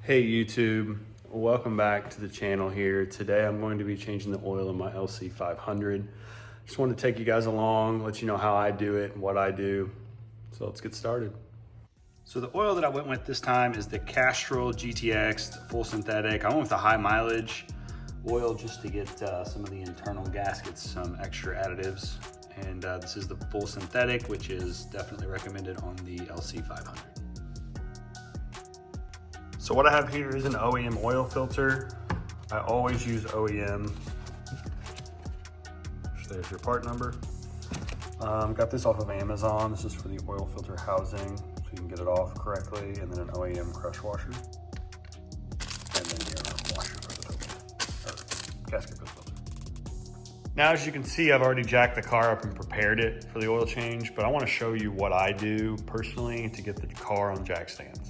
Hey YouTube, welcome back to the channel here. Today I'm going to be changing the oil in my LC500. Just wanted to take you guys along, let you know how I do it and what I do. So let's get started. So the oil that I went with this time is the Castrol GTX full synthetic. I went with a high mileage oil just to get some of the internal gaskets some extra additives. And this is the full synthetic, which is definitely recommended on the LC500. So what I have here is an OEM oil filter. I always use OEM. So there's your part number. Got this off of Amazon. This is for the oil filter housing, so you can get it off correctly, and then an OEM crush washer. And then your washer for the filter, or gasket for the filter. Now, as you can see, I've already jacked the car up and prepared it for the oil change, but I want to show you what I do personally to get the car on jack stands.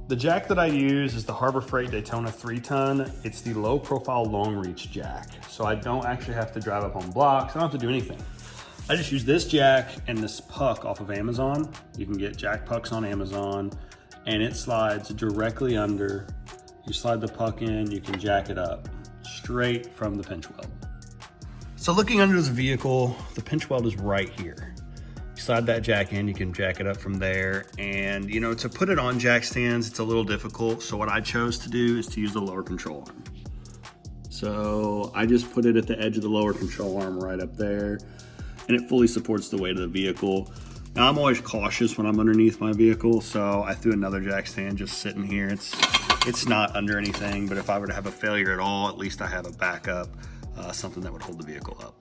The jack that I use is the Harbor Freight Daytona 3-ton. It's the low profile long reach jack. So I don't actually have to drive up on blocks. I don't have to do anything. I just use this jack and this puck off of Amazon. You can get jack pucks on Amazon and it slides directly under. You slide the puck in, you can jack it up straight from the pinch weld. So looking under this vehicle, the pinch weld is right here. Slide that jack in, you can jack it up from there. And you know, to put it on jack stands, it's a little difficult. So what I chose to do is to use the lower control arm. So I just put it at the edge of the lower control arm right up there, and it fully supports the weight of the vehicle. Now I'm always cautious when I'm underneath my vehicle, so I threw another jack stand just sitting here. It's not under anything, but if I were to have a failure at all, at least I have a backup, something that would hold the vehicle up.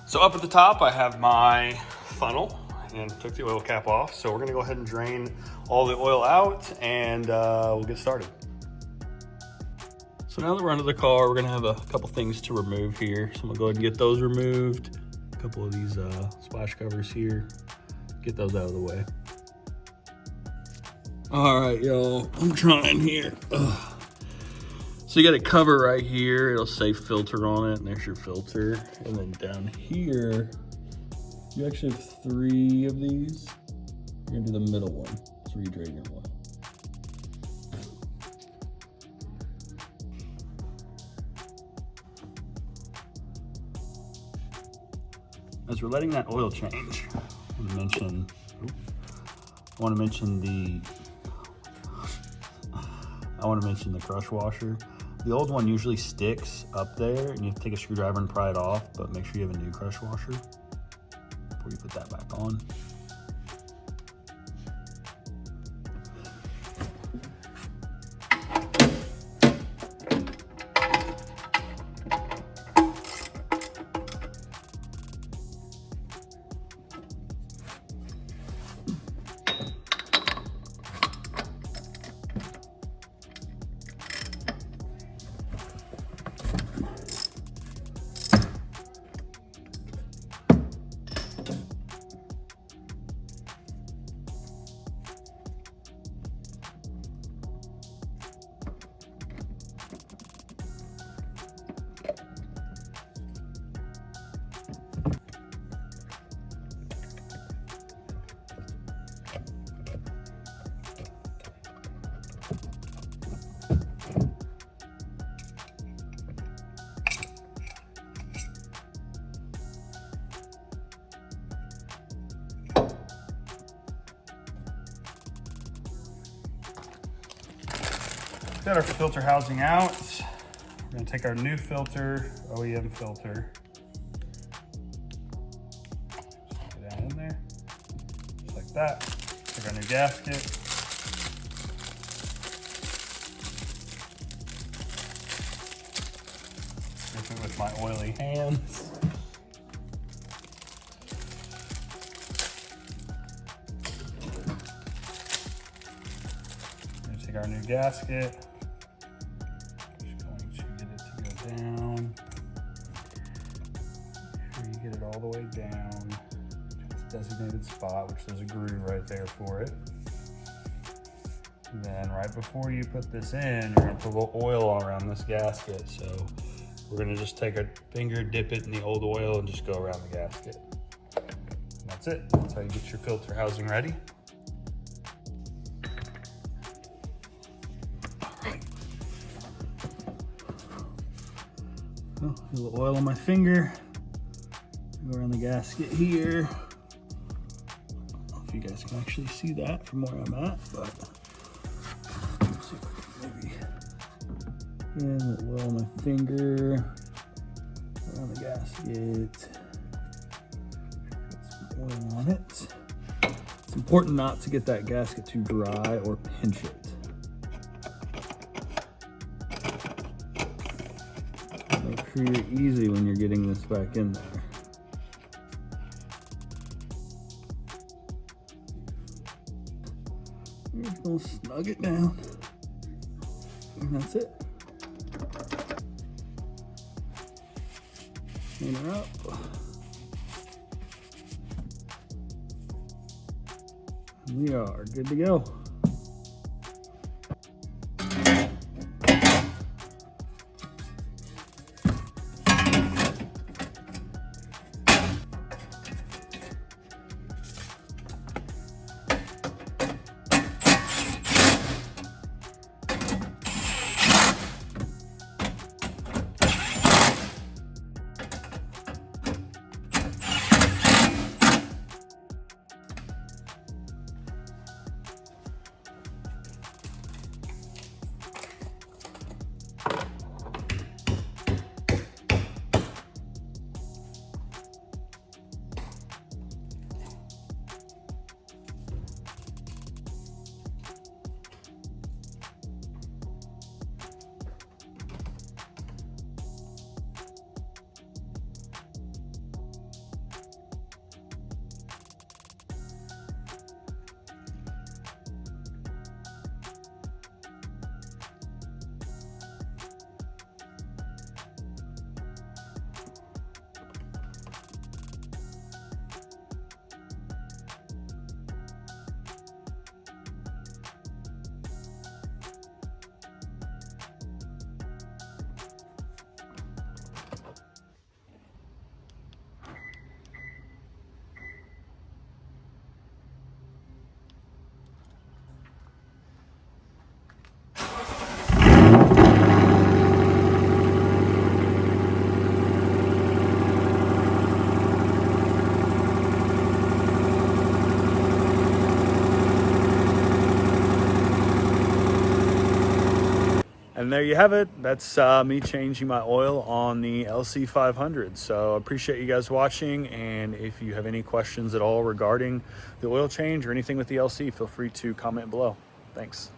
So up at the top, I have my funnel and took the oil cap off. So we're gonna go ahead and drain all the oil out and we'll get started. So now that we're under the car, we're gonna have a couple things to remove here. So I'm gonna go ahead and get those removed. A couple of these splash covers here, get those out of the way. All right, y'all, I'm trying here. Ugh. So you got a cover right here, it'll say filter on it, and there's your filter. And then down here, you actually have 3 of these. You're gonna do the middle one, so you drain your oil. As we're letting that oil change, I want to mention the crush washer. The old one usually sticks up there and you have to take a screwdriver and pry it off, but make sure you have a new crush washer before you put that back on. Got our filter housing out. We're gonna take our new filter, OEM filter. Just put it down in there, just like that. Take our new gasket. Rip it with my oily hands. Take our new gasket. Down. Make sure you get it all the way down to its designated spot, which there's a groove right there for it. And then right before you put this in, you're gonna put a little oil all around this gasket. So we're gonna just take a finger, dip it in the old oil, and just go around the gasket. And that's it. That's how you get your filter housing ready. So, a little oil on my finger. Go around the gasket here. I don't know if you guys can actually see that from where I'm at, but let's see if I can maybe. Yeah, a little oil on my finger. Around the gasket. Get some oil on it. It's important not to get that gasket too dry or pinch it. Make sure you're easy when you're getting this back in there. You're just gonna snug it down. And that's it. Clean her up. We are good to go. And there you have it. That's me changing my oil on the LC500. So I appreciate you guys watching. And if you have any questions at all regarding the oil change or anything with the LC, feel free to comment below. Thanks.